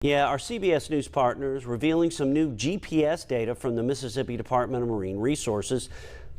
Yeah, our CBS News partners revealing some new GPS data from the Mississippi Department of Marine Resources,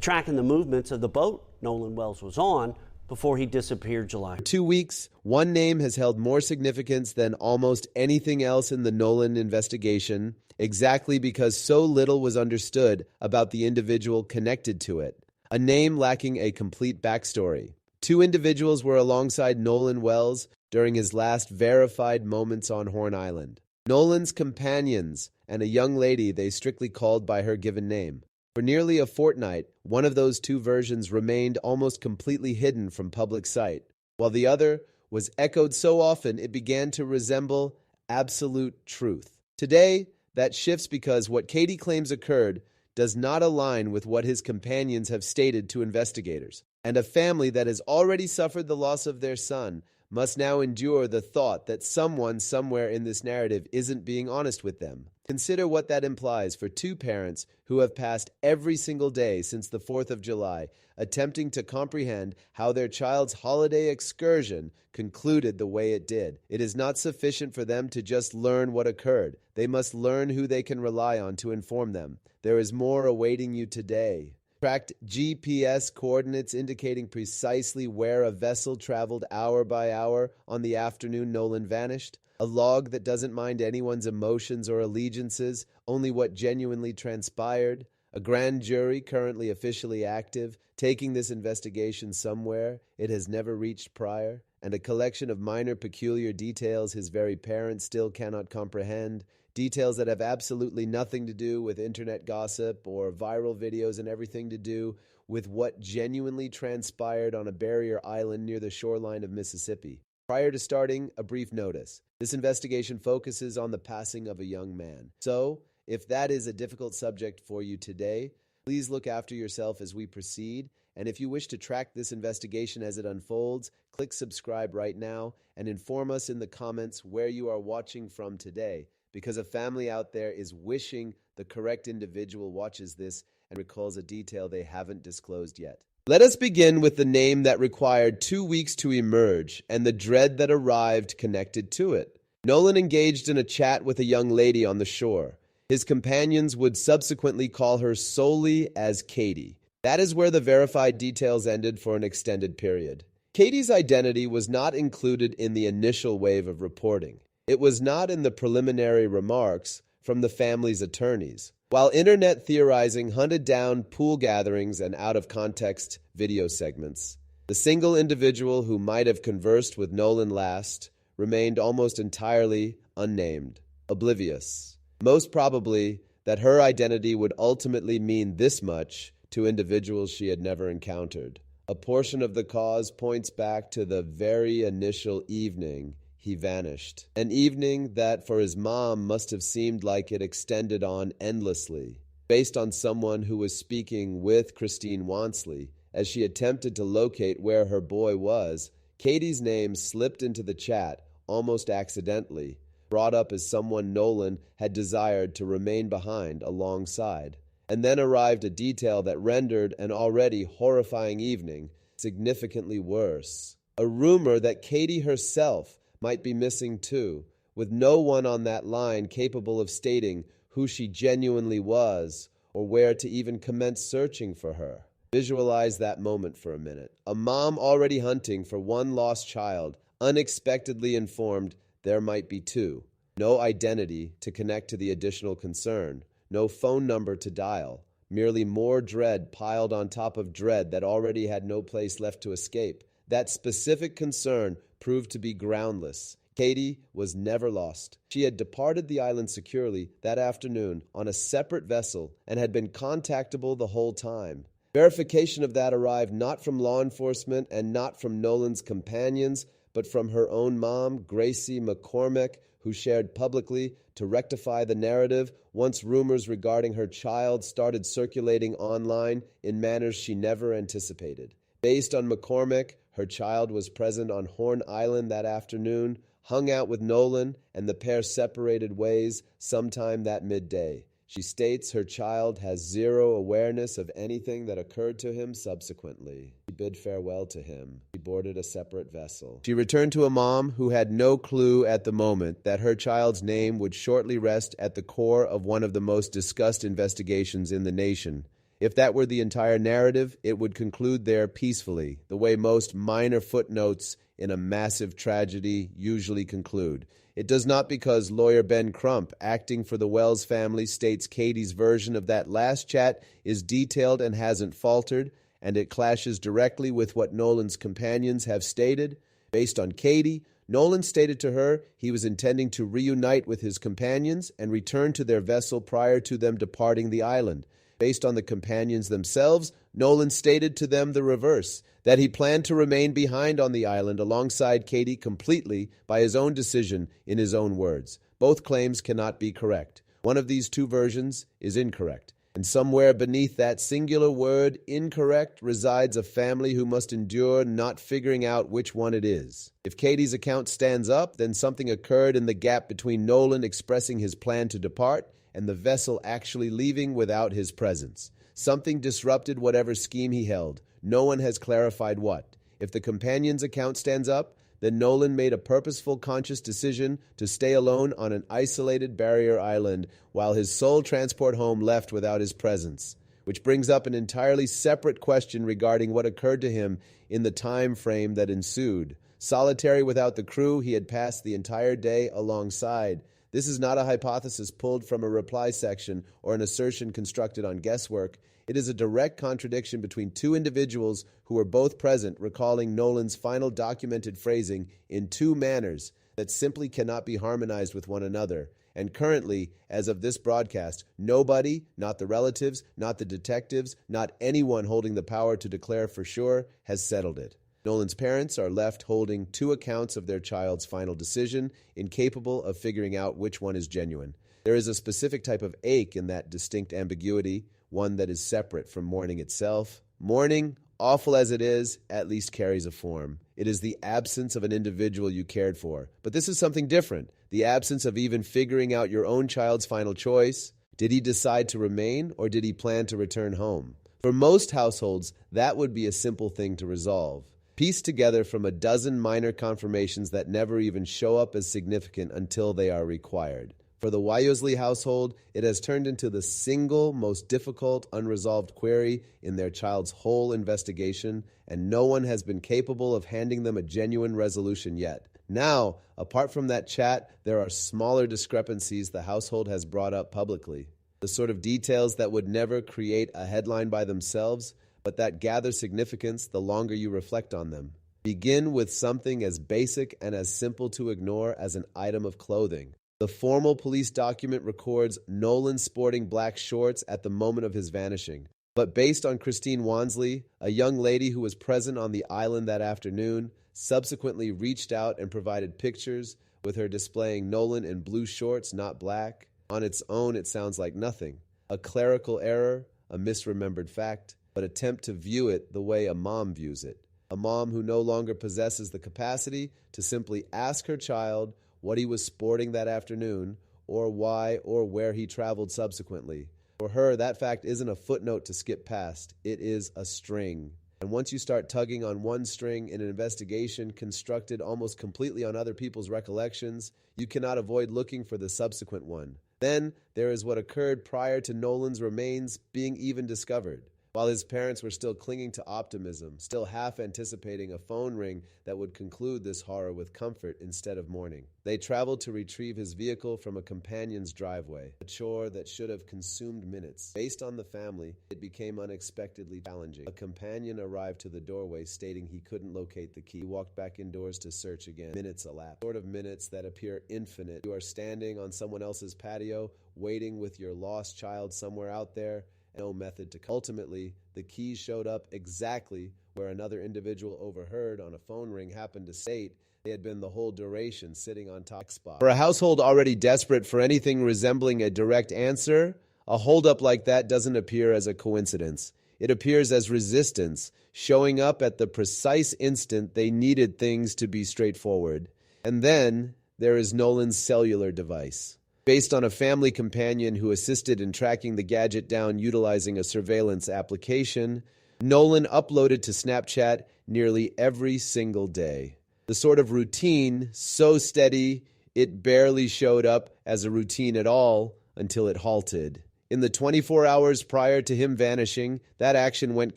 tracking the movements of the boat Nolan Wells was on before he disappeared July. For 2 weeks, one name has held more significance than almost anything else in the Nolan investigation, exactly because so little was understood about the individual connected to it. A name lacking a complete backstory. Two individuals were alongside Nolan Wells during his last verified moments on Horn Island. Nolan's companions and a young lady they strictly called by her given name. For nearly a fortnight, one of those two versions remained almost completely hidden from public sight, while the other was echoed so often it began to resemble absolute truth. Today, that shifts because what Katie claims occurred does not align with what his companions have stated to investigators, and a family that has already suffered the loss of their son must now endure the thought that someone somewhere in this narrative isn't being honest with them. Consider what that implies for two parents who have passed every single day since the 4th of July, attempting to comprehend how their child's holiday excursion concluded the way it did. It is not sufficient for them to just learn what occurred. They must learn who they can rely on to inform them. There is more awaiting you today. Tracked GPS coordinates indicating precisely where a vessel traveled hour by hour on the afternoon Nolan vanished. A log that doesn't mind anyone's emotions or allegiances, only what genuinely transpired. A grand jury currently officially active, taking this investigation somewhere it has never reached prior. And a collection of minor peculiar details his very parents still cannot comprehend. Details that have absolutely nothing to do with internet gossip or viral videos and everything to do with what genuinely transpired on a barrier island near the shoreline of Mississippi. Prior to starting, a brief notice. This investigation focuses on the passing of a young man. So, if that is a difficult subject for you today, please look after yourself as we proceed. And if you wish to track this investigation as it unfolds, click subscribe right now and inform us in the comments where you are watching from today, because a family out there is wishing the correct individual watches this and recalls a detail they haven't disclosed yet. Let us begin with the name that required 2 weeks to emerge and the dread that arrived connected to it. Nolan engaged in a chat with a young lady on the shore. His companions would subsequently call her solely as Katie. That is where the verified details ended for an extended period. Katie's identity was not included in the initial wave of reporting. It was not in the preliminary remarks from the family's attorneys. While internet theorizing hunted down pool gatherings and out-of-context video segments, the single individual who might have conversed with Nolan last remained almost entirely unnamed, oblivious. Most probably that her identity would ultimately mean this much to individuals she had never encountered. A portion of the cause points back to the very initial evening he vanished. An evening that for his mom must have seemed like it extended on endlessly. Based on someone who was speaking with Christine Wansley as she attempted to locate where her boy was, Katie's name slipped into the chat almost accidentally, brought up as someone Nolan had desired to remain behind alongside. And then arrived a detail that rendered an already horrifying evening significantly worse. A rumor that Katie herself might be missing too, with no one on that line capable of stating who she genuinely was or where to even commence searching for her. Visualize that moment for a minute. A mom already hunting for one lost child, unexpectedly informed there might be two. No identity to connect to the additional concern. No phone number to dial. Merely more dread piled on top of dread that already had no place left to escape. That specific concern proved to be groundless. Katie was never lost. She had departed the island securely that afternoon on a separate vessel and had been contactable the whole time. Verification of that arrived not from law enforcement and not from Nolan's companions, but from her own mom, Gracie McCormick, who shared publicly to rectify the narrative once rumors regarding her child started circulating online in manners she never anticipated. Based on McCormick, her child was present on Horn Island that afternoon, hung out with Nolan, and the pair separated ways sometime that midday. She states her child has zero awareness of anything that occurred to him subsequently. She bid farewell to him. She boarded a separate vessel. She returned to a mom who had no clue at the moment that her child's name would shortly rest at the core of one of the most discussed investigations in the nation. If that were the entire narrative, it would conclude there peacefully, the way most minor footnotes in a massive tragedy usually conclude. It does not, because lawyer Ben Crump, acting for the Wells family, states Katie's version of that last chat is detailed and hasn't faltered, and it clashes directly with what Nolan's companions have stated. Based on Katie, Nolan stated to her he was intending to reunite with his companions and return to their vessel prior to them departing the island. Based on the companions themselves, Nolan stated to them the reverse, that he planned to remain behind on the island alongside Katie completely by his own decision in his own words. Both claims cannot be correct. One of these two versions is incorrect. And somewhere beneath that singular word, incorrect, resides a family who must endure not figuring out which one it is. If Katie's account stands up, then something occurred in the gap between Nolan expressing his plan to depart and the vessel actually leaving without his presence. Something disrupted whatever scheme he held. No one has clarified what. If the companion's account stands up, then Nolan made a purposeful, conscious decision to stay alone on an isolated barrier island while his sole transport home left without his presence. Which brings up an entirely separate question regarding what occurred to him in the time frame that ensued. Solitary without the crew he had passed the entire day alongside. This is not a hypothesis pulled from a reply section or an assertion constructed on guesswork. It is a direct contradiction between two individuals who were both present, recalling Nolan's final documented phrasing in two manners that simply cannot be harmonized with one another. And currently, as of this broadcast, nobody, not the relatives, not the detectives, not anyone holding the power to declare for sure, has settled it. Nolan's parents are left holding two accounts of their child's final decision, incapable of figuring out which one is genuine. There is a specific type of ache in that distinct ambiguity, one that is separate from mourning itself. Mourning, awful as it is, at least carries a form. It is the absence of an individual you cared for. But this is something different, the absence of even figuring out your own child's final choice. Did he decide to remain, or did he plan to return home? For most households, that would be a simple thing to resolve. Pieced together from a dozen minor confirmations that never even show up as significant until they are required. For the Wyosley household, it has turned into the single most difficult unresolved query in their child's whole investigation, and no one has been capable of handing them a genuine resolution yet. Now, apart from that chat, there are smaller discrepancies the household has brought up publicly. The sort of details that would never create a headline by themselves, but that gather significance the longer you reflect on them. Begin with something as basic and as simple to ignore as an item of clothing. The formal police document records Nolan sporting black shorts at the moment of his vanishing. But based on Christine Wansley, a young lady who was present on the island that afternoon, subsequently reached out and provided pictures with her displaying Nolan in blue shorts, not black. On its own, it sounds like nothing. A clerical error, a misremembered fact, but attempt to view it the way a mom views it. A mom who no longer possesses the capacity to simply ask her child what he was sporting that afternoon, or why or where he traveled subsequently. For her, that fact isn't a footnote to skip past. It is a string. And once you start tugging on one string in an investigation constructed almost completely on other people's recollections, you cannot avoid looking for the subsequent one. Then there is what occurred prior to Nolan's remains being even discovered. While his parents were still clinging to optimism, still half anticipating a phone ring that would conclude this horror with comfort instead of mourning. They traveled to retrieve his vehicle from a companion's driveway, a chore that should have consumed minutes. Based on the family, it became unexpectedly challenging. A companion arrived to the doorway stating he couldn't locate the key. He walked back indoors to search again. Minutes elapsed. Sort of minutes that appear infinite. You are standing on someone else's patio, waiting with your lost child somewhere out there, no method to. Ultimately, the keys showed up exactly where another individual overheard on a phone ring happened to state they had been the whole duration sitting on top spot. For a household already desperate for anything resembling a direct answer, a holdup like that doesn't appear as a coincidence. It appears as resistance, showing up at the precise instant they needed things to be straightforward. And then there is Nolan's cellular device. Based on a family companion who assisted in tracking the gadget down utilizing a surveillance application, Nolan uploaded to Snapchat nearly every single day. The sort of routine so steady it barely showed up as a routine at all until it halted. In the 24 hours prior to him vanishing, that action went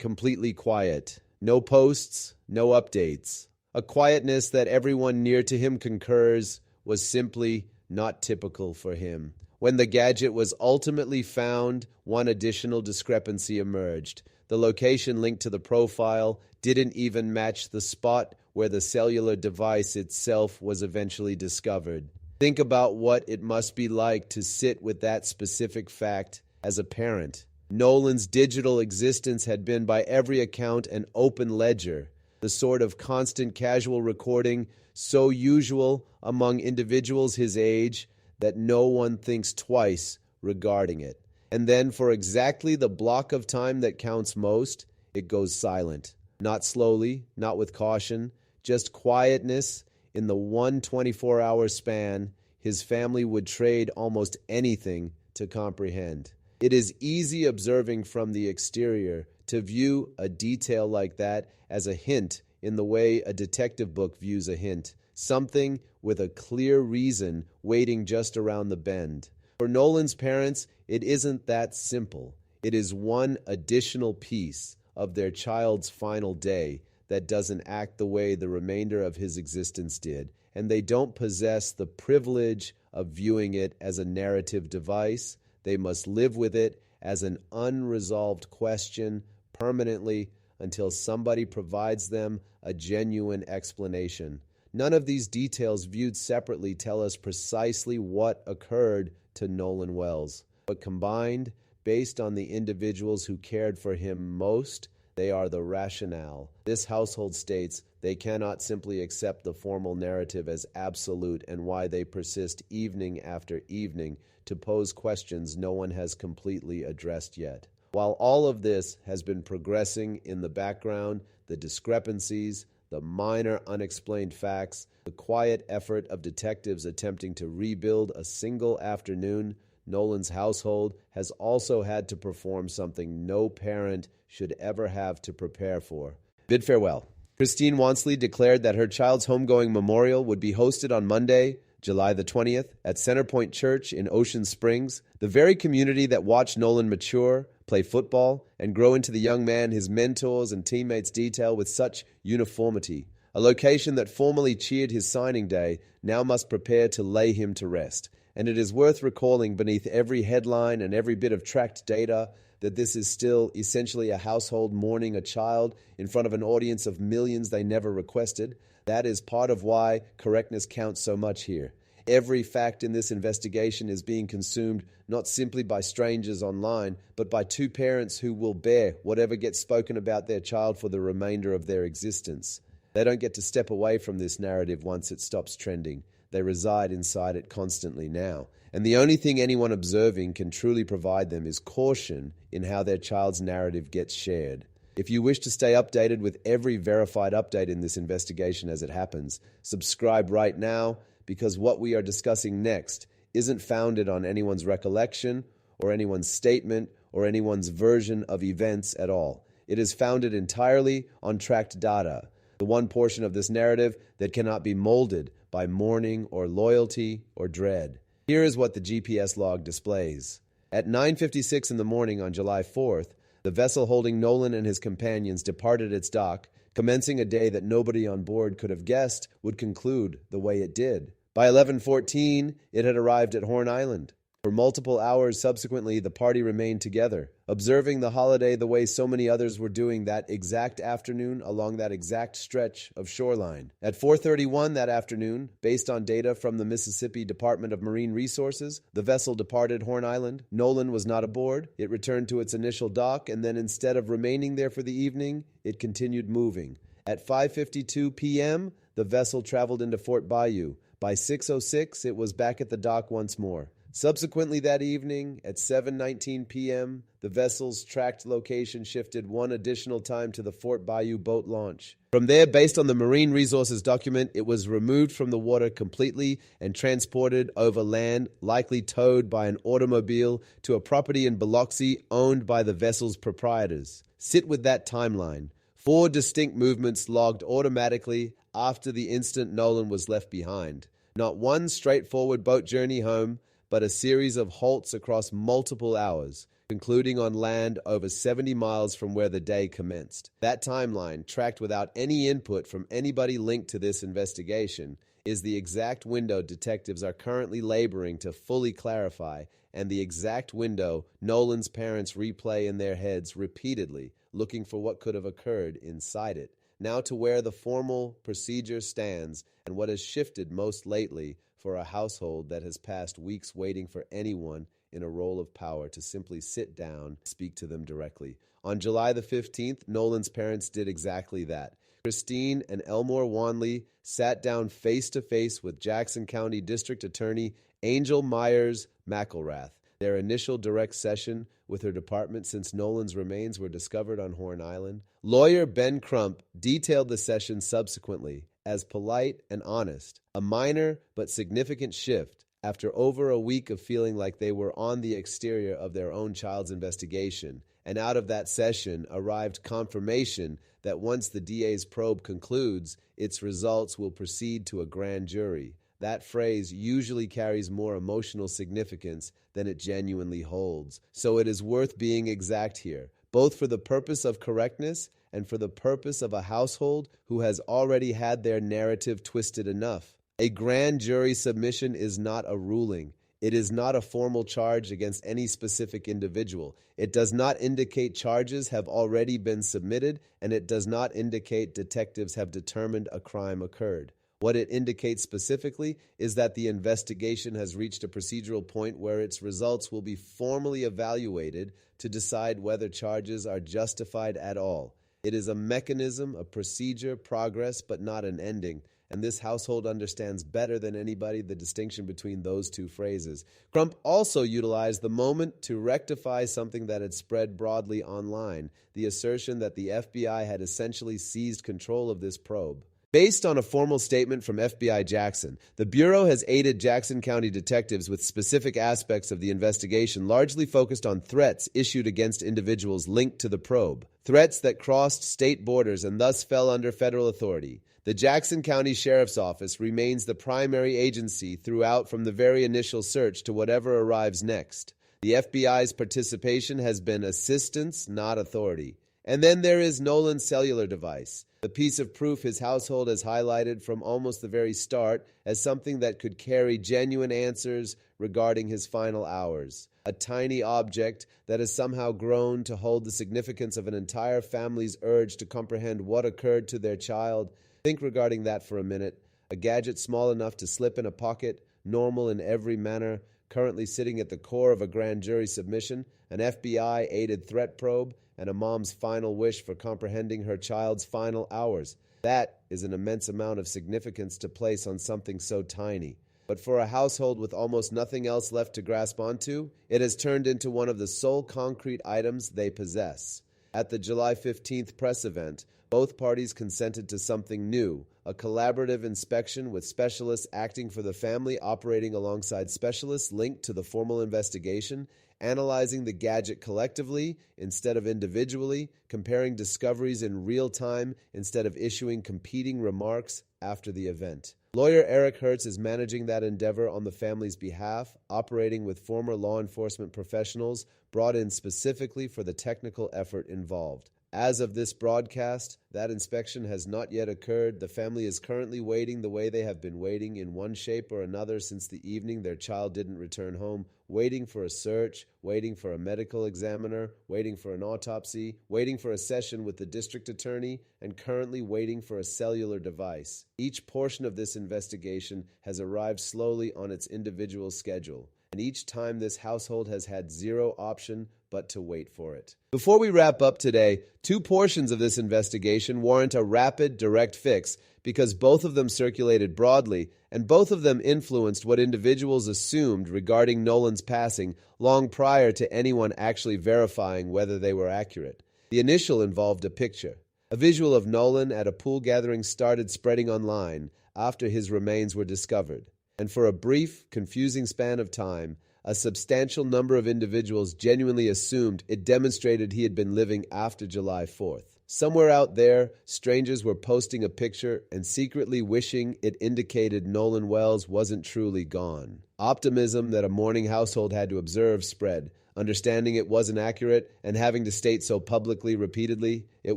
completely quiet. No posts, no updates. A quietness that everyone near to him concurs was simply not typical for him. When the gadget was ultimately found, one additional discrepancy emerged. The location linked to the profile didn't even match the spot where the cellular device itself was eventually discovered. Think about what it must be like to sit with that specific fact as a parent. Nolan's digital existence had been, by every account, an open ledger, the sort of constant casual recording so usual among individuals his age that no one thinks twice regarding it. And then, for exactly the block of time that counts most, it goes silent. Not slowly, not with caution, just quietness. In the 24-hour span, his family would trade almost anything to comprehend. It is easy, observing from the exterior, to view a detail like that as a hint in the way a detective book views a hint, something with a clear reason waiting just around the bend. For Nolan's parents, it isn't that simple. It is one additional piece of their child's final day that doesn't act the way the remainder of his existence did, and they don't possess the privilege of viewing it as a narrative device. They must live with it as an unresolved question permanently until somebody provides them a genuine explanation. None of these details viewed separately tell us precisely what occurred to Nolan Wells, but combined, based on the individuals who cared for him most, they are the rationale. This household states they cannot simply accept the formal narrative as absolute, and why they persist evening after evening to pose questions no one has completely addressed yet. While all of this has been progressing in the background, the discrepancies, the minor unexplained facts, the quiet effort of detectives attempting to rebuild a single afternoon, Nolan's household has also had to perform something no parent should ever have to prepare for. Bid farewell. Christine Wansley declared that her child's homegoing memorial would be hosted on Monday, July the 20th, at Centerpoint Church in Ocean Springs, the very community that watched Nolan mature, play football, and grow into the young man his mentors and teammates detail with such uniformity. A location that formerly cheered his signing day now must prepare to lay him to rest. And it is worth recalling beneath every headline and every bit of tracked data that this is still essentially a household mourning a child in front of an audience of millions they never requested. That is part of why correctness counts so much here. Every fact in this investigation is being consumed not simply by strangers online, but by two parents who will bear whatever gets spoken about their child for the remainder of their existence. They don't get to step away from this narrative once it stops trending. They reside inside it constantly now. And the only thing anyone observing can truly provide them is caution in how their child's narrative gets shared. If you wish to stay updated with every verified update in this investigation as it happens, subscribe right now, because what we are discussing next isn't founded on anyone's recollection or anyone's statement or anyone's version of events at all. It is founded entirely on tracked data, the one portion of this narrative that cannot be molded by mourning or loyalty or dread. Here is what the GPS log displays. At 9:56 in the morning on July 4th, the vessel holding Nolan and his companions departed its dock, commencing a day that nobody on board could have guessed would conclude the way it did. By 11:14, it had arrived at Horn Island. For multiple hours subsequently, the party remained together, observing the holiday the way so many others were doing that exact afternoon along that exact stretch of shoreline. At 4:31 that afternoon, based on data from the Mississippi Department of Marine Resources, the vessel departed Horn Island. Nolan was not aboard. It returned to its initial dock, and then instead of remaining there for the evening, it continued moving. At 5:52 p.m., the vessel traveled into Fort Bayou. By 6:06, it was back at the dock once more. Subsequently that evening, at 7:19 p.m., the vessel's tracked location shifted one additional time to the Fort Bayou boat launch. From there, based on the Marine Resources document, it was removed from the water completely and transported over land, likely towed by an automobile to a property in Biloxi owned by the vessel's proprietors. Sit with that timeline. 4 distinct movements logged automatically after the instant Nolan was left behind. Not one straightforward boat journey home, but a series of halts across multiple hours, concluding on land over 70 miles from where the day commenced. That timeline, tracked without any input from anybody linked to this investigation, is the exact window detectives are currently laboring to fully clarify, and the exact window Nolan's parents replay in their heads repeatedly, looking for what could have occurred inside it. Now to where the formal procedure stands and what has shifted most lately for a household that has passed weeks waiting for anyone in a role of power to simply sit down and speak to them directly. On July the 15th, Nolan's parents did exactly that. Christine and Elmore Wanley sat down face-to-face with Jackson County District Attorney Angel Myers McElrath. Their initial direct session with her department since Nolan's remains were discovered on Horn Island. Lawyer Ben Crump detailed the session subsequently as polite and honest, a minor but significant shift after over a week of feeling like they were on the exterior of their own child's investigation. And out of that session arrived confirmation that once the DA's probe concludes, its results will proceed to a grand jury. That phrase usually carries more emotional significance than it genuinely holds. So it is worth being exact here, both for the purpose of correctness and for the purpose of a household who has already had their narrative twisted enough. A grand jury submission is not a ruling. It is not a formal charge against any specific individual. It does not indicate charges have already been submitted, and it does not indicate detectives have determined a crime occurred. What it indicates specifically is that the investigation has reached a procedural point where its results will be formally evaluated to decide whether charges are justified at all. It is a mechanism, a procedure, progress, but not an ending. And this household understands better than anybody the distinction between those two phrases. Crump also utilized the moment to rectify something that had spread broadly online, the assertion that the FBI had essentially seized control of this probe. Based on a formal statement from FBI Jackson, the Bureau has aided Jackson County detectives with specific aspects of the investigation largely focused on threats issued against individuals linked to the probe, threats that crossed state borders and thus fell under federal authority. The Jackson County Sheriff's Office remains the primary agency throughout from the very initial search to whatever arrives next. The FBI's participation has been assistance, not authority. And then there is Nolan's cellular device, the piece of proof his household has highlighted from almost the very start as something that could carry genuine answers regarding his final hours. A tiny object that has somehow grown to hold the significance of an entire family's urge to comprehend what occurred to their child. Think regarding that for a minute. A gadget small enough to slip in a pocket, normal in every manner, currently sitting at the core of a grand jury submission, an FBI-aided threat probe, and a mom's final wish for comprehending her child's final hours. That is an immense amount of significance to place on something so tiny. But for a household with almost nothing else left to grasp onto, it has turned into one of the sole concrete items they possess. At the July 15th press event, both parties consented to something new, a collaborative inspection with specialists acting for the family operating alongside specialists linked to the formal investigation, analyzing the gadget collectively instead of individually, comparing discoveries in real time instead of issuing competing remarks after the event. Lawyer Eric Hertz is managing that endeavor on the family's behalf, operating with former law enforcement professionals brought in specifically for the technical effort involved. As of this broadcast, that inspection has not yet occurred. The family is currently waiting the way they have been waiting in one shape or another since the evening their child didn't return home, waiting for a search, waiting for a medical examiner, waiting for an autopsy, waiting for a session with the district attorney, and currently waiting for a cellular device. Each portion of this investigation has arrived slowly on its individual schedule, and each time this household has had zero option but to wait for it. Before we wrap up today, two portions of this investigation warrant a rapid, direct fix because both of them circulated broadly and both of them influenced what individuals assumed regarding Nolan's passing long prior to anyone actually verifying whether they were accurate. The initial involved a picture. A visual of Nolan at a pool gathering started spreading online after his remains were discovered, and for a brief, confusing span of time, a substantial number of individuals genuinely assumed it demonstrated he had been living after July 4th. Somewhere out there, strangers were posting a picture and secretly wishing it indicated Nolan Wells wasn't truly gone. Optimism that a mourning household had to observe spread, understanding it wasn't accurate and having to state so publicly repeatedly it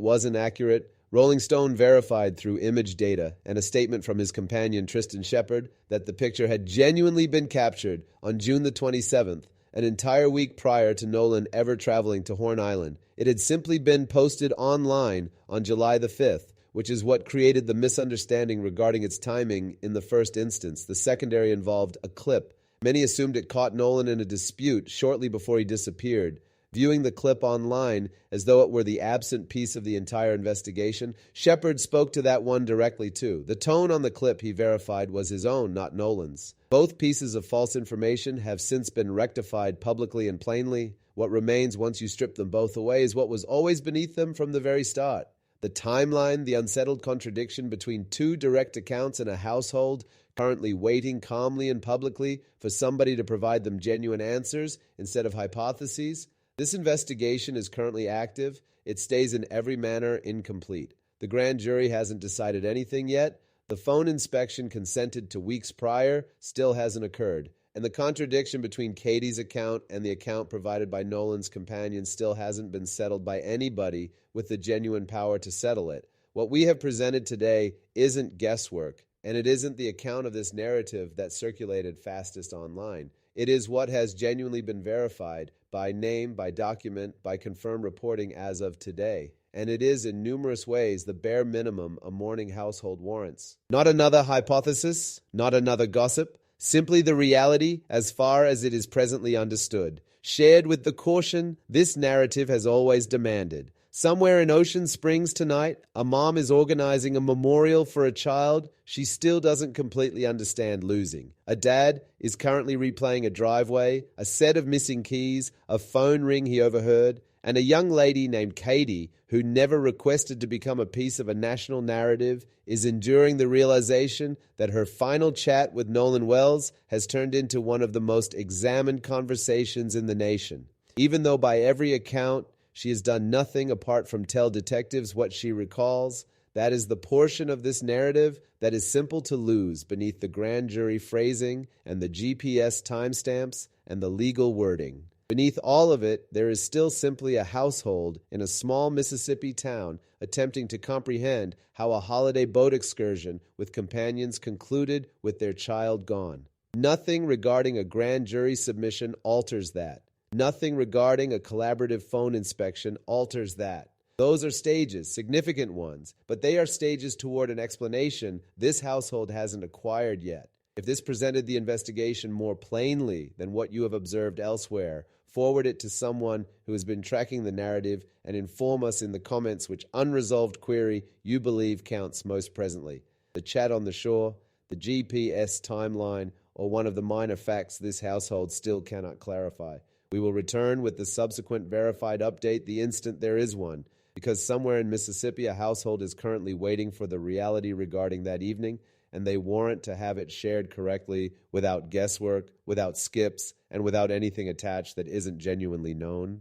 wasn't accurate. Rolling Stone verified through image data and a statement from his companion Tristan Shepard that the picture had genuinely been captured on June the 27th, an entire week prior to Nolan ever traveling to Horn Island. It had simply been posted online on July the 5th, which is what created the misunderstanding regarding its timing in the first instance. The secondary involved a clip. Many assumed it caught Nolan in a dispute shortly before he disappeared. Viewing the clip online as though it were the absent piece of the entire investigation, Shepard spoke to that one directly too. The tone on the clip, he verified, was his own, not Nolan's. Both pieces of false information have since been rectified publicly and plainly. What remains once you strip them both away is what was always beneath them from the very start. The timeline, the unsettled contradiction between two direct accounts in a household currently waiting calmly and publicly for somebody to provide them genuine answers instead of hypotheses. This investigation is currently active. It stays in every manner incomplete. The grand jury hasn't decided anything yet. The phone inspection consented to weeks prior still hasn't occurred. And the contradiction between Katie's account and the account provided by Nolan's companion still hasn't been settled by anybody with the genuine power to settle it. What we have presented today isn't guesswork, and it isn't the account of this narrative that circulated fastest online. It is what has genuinely been verified by name, by document, by confirmed reporting as of today. And it is in numerous ways the bare minimum a mourning household warrants. Not another hypothesis, not another gossip, simply the reality as far as it is presently understood, shared with the caution this narrative has always demanded. Somewhere in Ocean Springs tonight, a mom is organizing a memorial for a child she still doesn't completely understand losing. A dad is currently replaying a driveway, a set of missing keys, a phone ring he overheard, and a young lady named Katie, who never requested to become a piece of a national narrative, is enduring the realization that her final chat with Nolan Wells has turned into one of the most examined conversations in the nation. Even though by every account, she has done nothing apart from tell detectives what she recalls, that is the portion of this narrative that is simple to lose beneath the grand jury phrasing and the GPS timestamps and the legal wording. Beneath all of it, there is still simply a household in a small Mississippi town attempting to comprehend how a holiday boat excursion with companions concluded with their child gone. Nothing regarding a grand jury submission alters that. Nothing regarding a collaborative phone inspection alters that. Those are stages, significant ones, but they are stages toward an explanation this household hasn't acquired yet. If this presented the investigation more plainly than what you have observed elsewhere, forward it to someone who has been tracking the narrative and inform us in the comments which unresolved query you believe counts most presently. The chat on the shore, the GPS timeline, or one of the minor facts this household still cannot clarify. We will return with the subsequent verified update the instant there is one, because somewhere in Mississippi a household is currently waiting for the reality regarding that evening, and they warrant to have it shared correctly without guesswork, without skips, and without anything attached that isn't genuinely known.